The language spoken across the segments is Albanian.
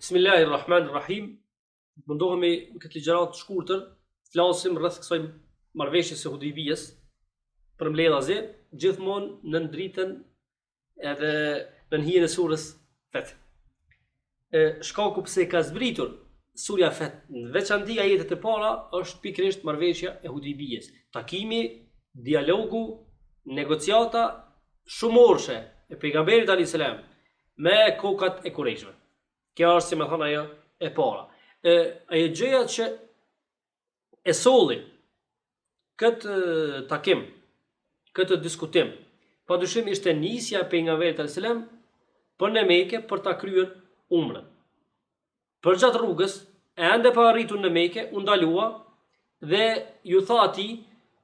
Bismillahirrahmanirrahim. Mundohemi në këtë ligjërat të shkurtër, flasim rreth kësaj marrëveshjes së Hudejbijës për mbledhje, gjithmonë në dritën edhe në hijen e surës Feth. Shkaku pse ka zbritur surja Feth, në veçanti ajetet e para, është pikërisht marrëveshja e Hudejbijës. Takimi, dialogu, negociata shumorshë e pejgamberit alayhis salam me kokat e Kurejshëve. Kjo është, si më thonë, ajo e para. Ajo gjëja që e solli këtë takim, këtë diskutim, padyshim ishte nisja e pejgamberit alayhis salam për në Mekë për ta kryer umrën. Për gjatë rrugës, e ende pa arritur në Mekë, u ndalua dhe ju tha atij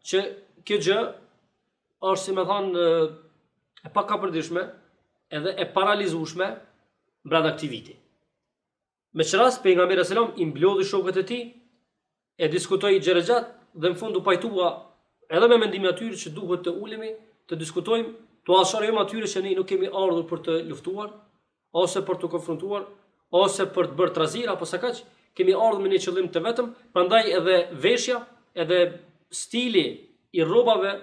që kjo gjë është, si më thonë, e pakapërditshme edhe e paralizueshme brenda këtij viti. Me çrast pejgamberi selam I mblodhi shokët e tij, e diskutoi gjëra gjatë dhe në fund u pajtua edhe me mendimin e tyre që duhet të ulemi, të diskutojmë, të ashorojmë atyre që ne nuk kemi ardhur për të luftuar, ose për të konfrontuar, ose për të bërë trazir apo sa kaq, kemi ardhur me një qëllim të vetëm, prandaj edhe veshja, edhe stili I rrobave,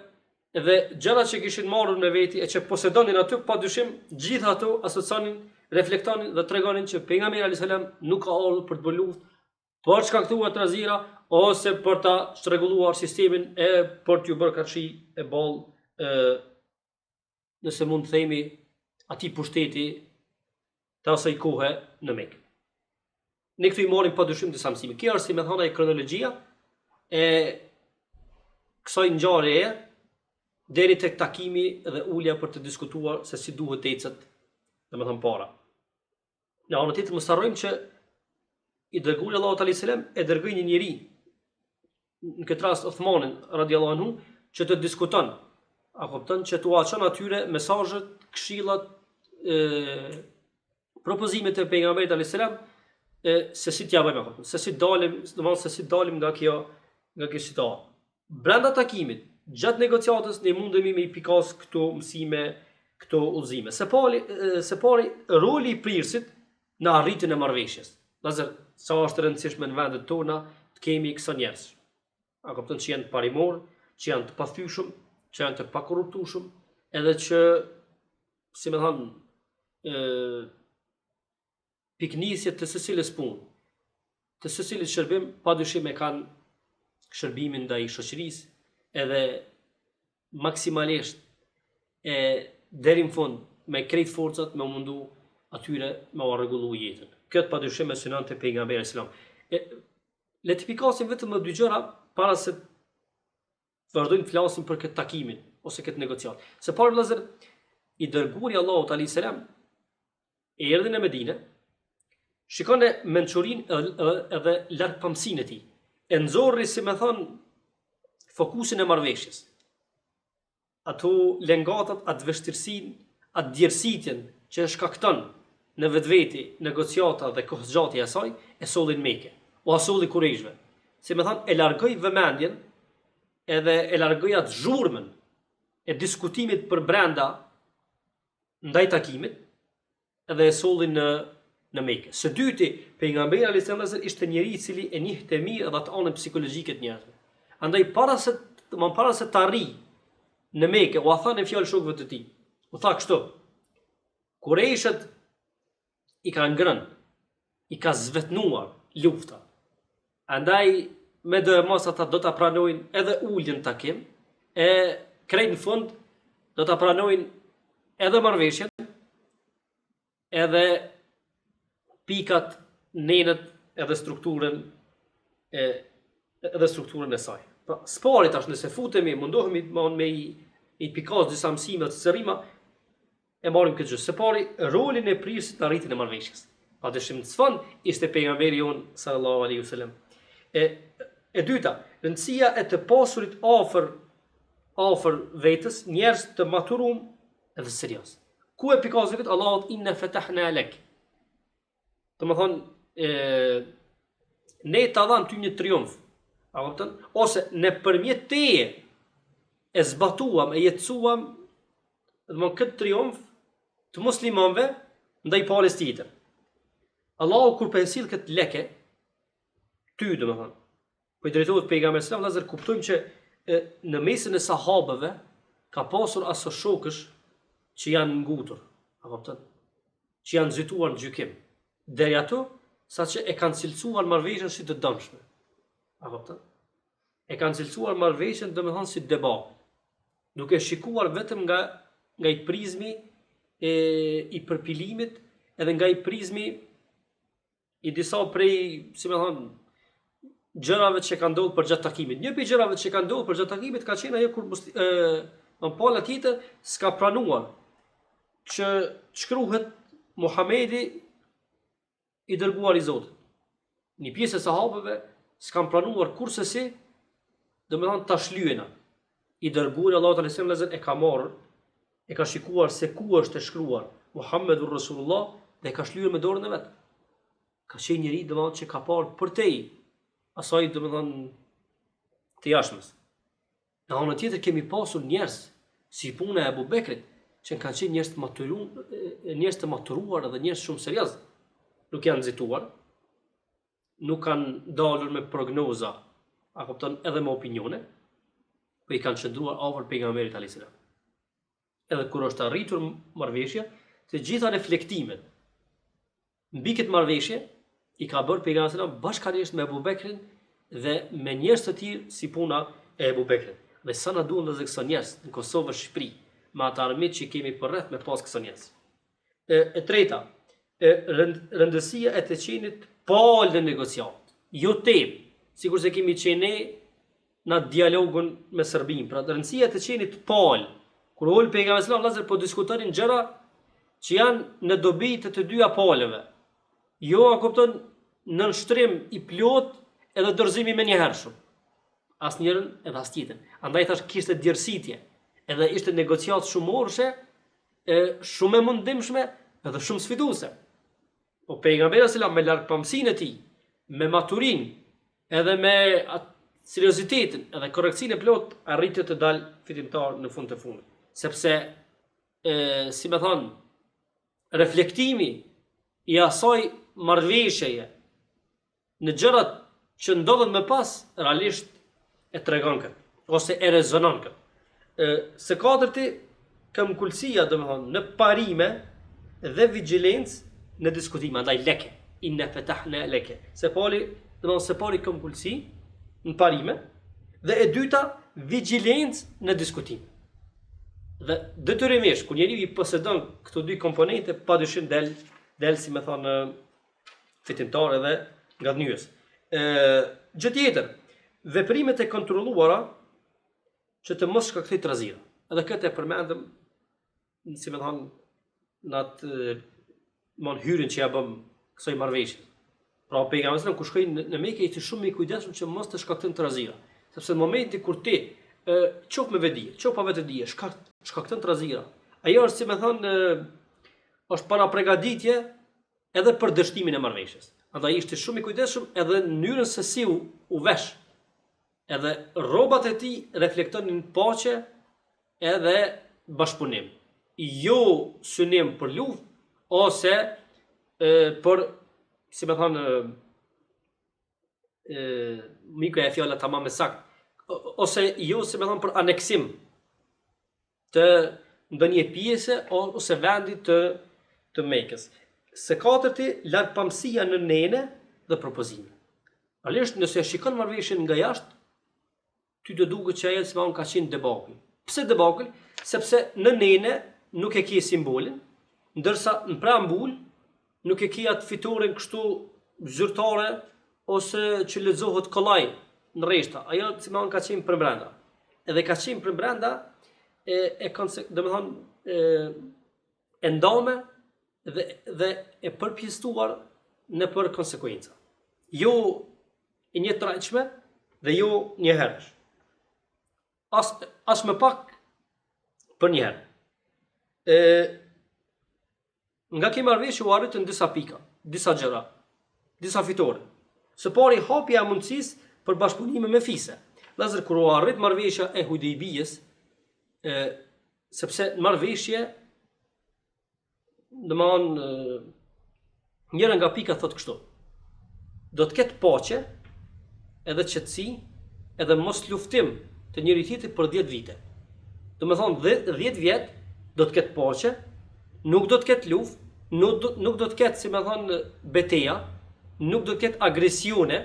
edhe gjërat që kishin marrur me veti e që posedonin aty, padyshim gjithë ato asocionin, reflektonin dhe tregonin që pejgamberi alayhis salam nuk ka ardhur për të bërë luftë, për të shkaktuar trazira ose për ta shtrembulluar sistemin e për t'ju bërë karshi e boll, nëse mund të themi, atij pushteti të asaj kohe në Mekë. Ne këtu I marrim padyshim disa mësime. Kjo është, si më thonë, kronologjia e kësaj ngjarjeje deri tek takimi dhe ulja për të diskutuar se si duhet të ecet, domethënë para. Në anën tjetër mos harrojmë që I dërguari Allahu alayhis salam e dërgoi një njeri, në këtë rast Uthmanin radhiyallahu anhu, që të diskuton, a kupton, që t'u çon atyre mesazhet, këshillat, propozimet e pejgamberit alayhis salam, se si t'ja bëjmë, se si dalim, domethënë se si dalim nga kjo situatë. Brenda takimit, gjatë negociatës ne mundemi me I pikas këto mësime, këto udhëzime. Së pari roli I pryrësit në arritjen e marrëveshjes. Lazër, sa është rëndësishme në vendet tona të kemi kësa njerëz. A kupton, që janë të parimor, që janë të pathyeshëm, që janë të pakorruptueshëm, edhe që, si më thënë, piknisjet të secilës punë, të secilit shërbim, padyshim e kanë shërbimin ndaj shoqërisë, edhe maksimalisht deri në fund me krejt forcat me mundu atyre me u rregullu jetën. Këtë padyshim e synonte pejgamberi selam. Le të pikasim vetëm dy gjëra para se të vazhdojmë të flasim për këtë takimin ose këtë negociat. Së pari vëllezër, I dërguari Allahut alayhis salam erdhi në Medinë, shikon mençurinë edhe largpamësinë e tij. E nxorri, si më thon, fokusin e marrëveshjes. Ato lengatat, atë vështirësinë, atë djersitjen që shkakton në vetveti negociata dhe kohëzgjatja e saj, e solli në Mekë, o asolli Kurejshëve. Si më thon, e largoi vëmendjen edhe e largoi atë zhurmën e diskutimit për brenda ndaj takimit, edhe e solli në Mekë. Së dyti, pejgamberi alayhis salam ishte njeri I cili e njihte mirë edhe atë anën psikologjike të njerëzve. Andaj para se të arrijë në Mekë, u tha në fjalë shokëve të tij. U tha kështu: Kurejshët I kanë ngrënë, I ka zvetnuar lufta. Andaj me do mos ata do ta pranojnë edhe uljen takim, e krejt në fund do ta pranojnë edhe marrëveshjen, edhe pikat, nenët, edhe strukturën e saj. Pra, spari tash nëse futemi, mundohemi me I pikas disa mësime të sërrima, e marrim këtë gjë. Së pari, rolin e pryrësit në arritjen e marrëveshjes. Padyshim të sfond ishte pejgamberi jon sallallahu alaihi wasallam. E dyta, rëndësia e të pasurit afër vetës, njerëz të maturum edhe serioz. Ku e pikasi këtë? Allahut inna fatahna lak. Domethënë, ne ta dham ty një triumf. A kupton? Ose nëpërmjet teje e zbatuam, e jetësuam këtë triumf të muslimanëve ndaj palës tjetër. Allahu kur pensil këtë leke, ty domethënë, po i drejtohet pejgamberit sallallahu alajhi wasallam, kuptojmë që në mesin e sahabëve ka pasur aso shokësh që janë ngutur, apo kupton? Që janë nxituar në gjykim. Deri ato saqë e kanë cilësuar marrëveshjen si të dëmshme. Apo kupton? E kanë cilësuar marrëveshjen domethënë si debakul, duke shikuar vetëm nga i prizmi i përpilimit edhe nga i prizmi i disa prej, si më thonë, gjërave që kanë ndodhur përgjatë takimit. Një prej gjërave që kanë ndodhur përgjatë takimit ka qenë ajo kur në pala tjetër s'ka pranuar që shkruhet Muhamedi i dërguar i Zotit. Një pjesë e sahabëve s'kan pranuar kurse domethënë ta shlyena. I dërguar Allahu te sallallahu e ka marrë, e ka shikuar se ku është e shkruar Muhammedur Rasulullah dhe e ka shlyer me dorën e vet. Ka qenë njëri domethënë që ka parë përtej asaj domethënë të jashtmes. Në anën tjetër kemi pasur njerëz si puna e Abu Bekrit, që kanë qenë njerëz të maturuar dhe njerëz shumë serioz. Nuk janë nxituar, nuk kanë dalur me prognoza, a kupton, edhe me opinione, po i kanë qëndruar afër pejgamberit alayhis salam. Edhe kur është arritur marrëveshja, të gjitha reflektimet mbi këtë marrëveshje i ka bërë pejgamberi sallallahu alajhi wasallam bashkërisht me Abu Bekrin dhe me njerëz të tjerë si puna e Abu Bekrit. Dhe sa na duan edhe këto njerëz në Kosovë, Shqipëri, me ata armiq që kemi përreth me pas këto njerëz. E treta, rëndësia e të qenit palë në negociat, jo tem, sikur se kemi qenë në dialogun me Serbinë. Pra rëndësia e të qenit palë, kur ul pejgamberi sallallahu alajhi wasallam po diskutonin gjëra që janë në dobi të dyja palëve. Jo, a kupton, në nështrim i plot edhe dorëzimi me njëhershëm. As njërën edhe as tjetën. Andaj thash kishte djersitje, edhe ishte negociat shumë orëshe, shumë e mundimshme edhe shumë sfiduese. Po pejgamberi sallallahu me largpamësinë e tij, me maturin, edhe me seriozitetin, edhe korrekcinë e plot, arriti të dalë fitimtar në fund të fundit. Sepse, si me thonë, reflektimi i asaj marrëveshjeje në gjërat që ndodhen më pas, realisht e tregon këtë, ose e rezonon këtë. Së katërti, këmbgulësia, domethënë, në parime dhe vigjilencë në diskutime, andaj leke, inna fatahna leke. Se pari këmbgulësi në parime, dhe e dyta, vigjilencë në diskutime. Dhe detyrimisht, kur njeriu i posedon këto dy komponente, padyshim del si më thonë fitimtar edhe ngadnyes. Gjë tjetër, veprimet e kontrolluara që të mos shkaktojnë trazira. Edhe këtë e përmendëm, si më thonë, në atë hyrjen që ja bëm kësaj marrëveshje. Pra pejgamberi kur shkoi në Mekë ishte shumë i kujdesshëm që mos të shkaktojnë trazira, sepse në momentin kur ti qof me vedi, qof pa vetëdije, shkakton trazira. Ajo është si më thonë, është para përgatitje edhe për dështimin e marrëveshjes. Andaj ishte shumë i kujdesshëm edhe në mënyrën se si u vesh. Edhe rrobat e tij reflektonin paqe edhe bashkëpunim. Jo synim për luftë ose për, si më thonë, miku e fjala tamam me sakt, ose jo, si më thonë, për aneksim të ndonjë pjese ose vendi të Mekës. Së katërti, largpamësia në nene dhe propozime. Realisht, nëse e shikon marrëveshjen nga jashtë, ty të duket që ajo s'mon ka qenë debakull. Pse debakull? Sepse në nene nuk e ke simbolin, ndërsa në preambull nuk e ke atë fitoren kështu zyrtare ose që lexohet kollaj në rreshta. Ajo s'mon ka qenë për brenda. Edhe ka qenë për brenda e ndame dhe e përpjestuar në për konsekuenca. Jo e një trajqme dhe jo një herësh. As më pak për një herë. Nga ke marrëveshje u arritën disa pika, disa gjëra, disa fitore. Së pari hapja e mundësisë për bashkëpunime me fise. Lazër kur u arrit marrëveshja e Hudejbijës, sepse marrëveshje domthon njëra nga pikat thot kështu: do të ketë paqe, edhe qetësi, edhe mos luftim të njëri tjetrit për 10 vite. Do të thonë 10 vjet do të ketë paqe, nuk do të ketë luftë, nuk do të ketë, si më thonë, beteja, nuk do të ketë agresione,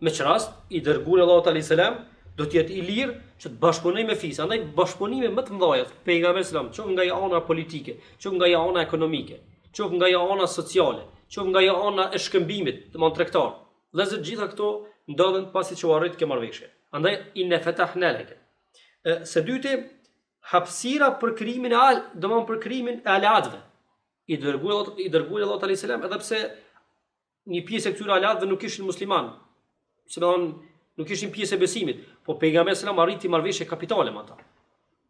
me që rast i dërguar Allahu alayhis salam do të jetë i lirë që të bashkëpunojë me fisë. Andaj bashkëpunime më të mëdha pejgamberi sallam, qoftë nga ana politike, qoftë nga ana ekonomike, qoftë nga ana sociale, qoftë nga ana e shkëmbimit, domthonë tregtar. Vëllezër, gjitha këto ndodhen pasi që u arrit kjo marrëveshje. Andaj inna fatahna laka. Së dyti, hapësira për krimin domthonë për krimin e aladëve. I dërguar Allahu alayhis salam, edhe pse një pjesë e këtyre aladëve nuk ishin musliman, se nuk ishin pjesë e besimit, po pejgamberi sallam arriti marrëveshje kapitale me ata.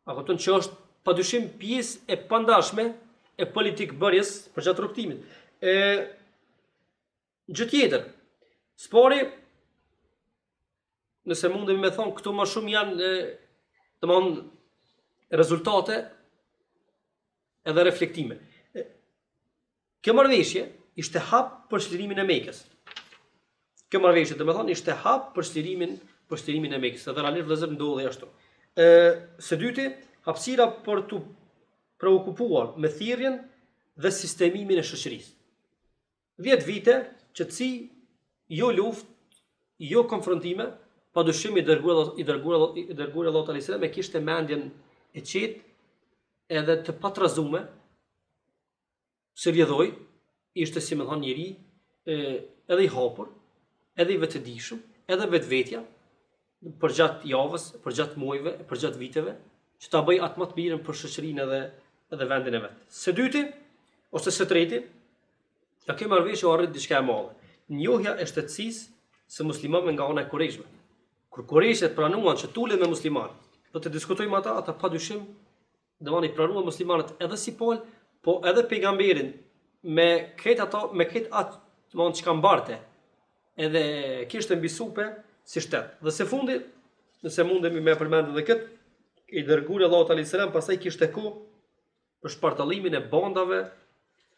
A kupton që është padyshim pjesë e pandashme e politik bërjes për gjatë rrugtimit. Gjë tjetër, spori, nëse mundemi me thonë, këto më shumë janë domthonë rezultate edhe reflektime. Kjo marrëveshje ishte hap për çlirimin e Mekës. Kjo marrëveshje, domethënë, ishte hap për çlirimin e Mekës, edhe realisht vëllezër ndodhi ashtu. Së dyti, hapësira për të preokupuar me thirrjen dhe sistemimin e shoqërisë. 10 vite qetësi, jo luftë, jo konfrontime, padyshim i dërguar Allahu alayhis salam e kishte mendjen e qetë edhe të patrazume, se rjedhoj, ishte si më thonë njëri edhe i hapur, edhe i vetëdijshëm, edhe vetvetja, për gjatë javës, për gjatë muajve, për gjatë viteve, që ta bëj atë më të mirën për shoqërinë edhe vendin e vet. Së dyti, ose së treti, ja kjo marrëveshje u arrit diçka e madhe. Njohja e shtetësisë së muslimanëve nga ana e Kurajshëve. Kur Kurajshët pranuan që tulen me muslimanë, do të diskutojmë ata padyshim domani pranuan muslimanët edhe si pol, po edhe pejgamberin me këtë atë domani çka mbarte, edhe kishte mbi supe si shtet. Dhe së fundi, nëse mundemi me përmend edhe këtë, i dërguar Allahu alayhis salam pastaj kishte kohë për shpartallimin e bandave,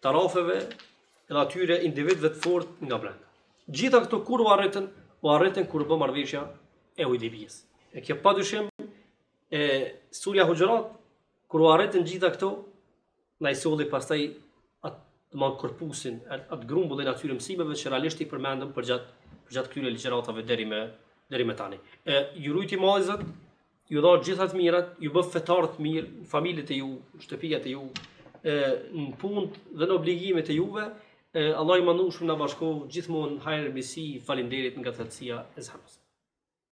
tarafeve, edhe atyre individëve të fortë nga brenda. Gjitha këto kur u arritën kur bë marrëveshja e Hudaybiyes. E kjo padyshim Surja Huxhurat, kur u arritën gjitha këto, na i solli pastaj atë korpusin, atë grumbullin atyre mësimeve që realisht i përmendëm për gjatë këtyre ligjëratave deri me tani. Ju rujti malli Zot, ju dha gjitha të mirat, ju bë fetar të mirë, familjet e ju, shtëpiat e ju, në punë dhe në obligimet e juve. Allah i manduar shumë na bashko gjithmonë hajër, mirësi, falënderit nga thellësia e zemrës.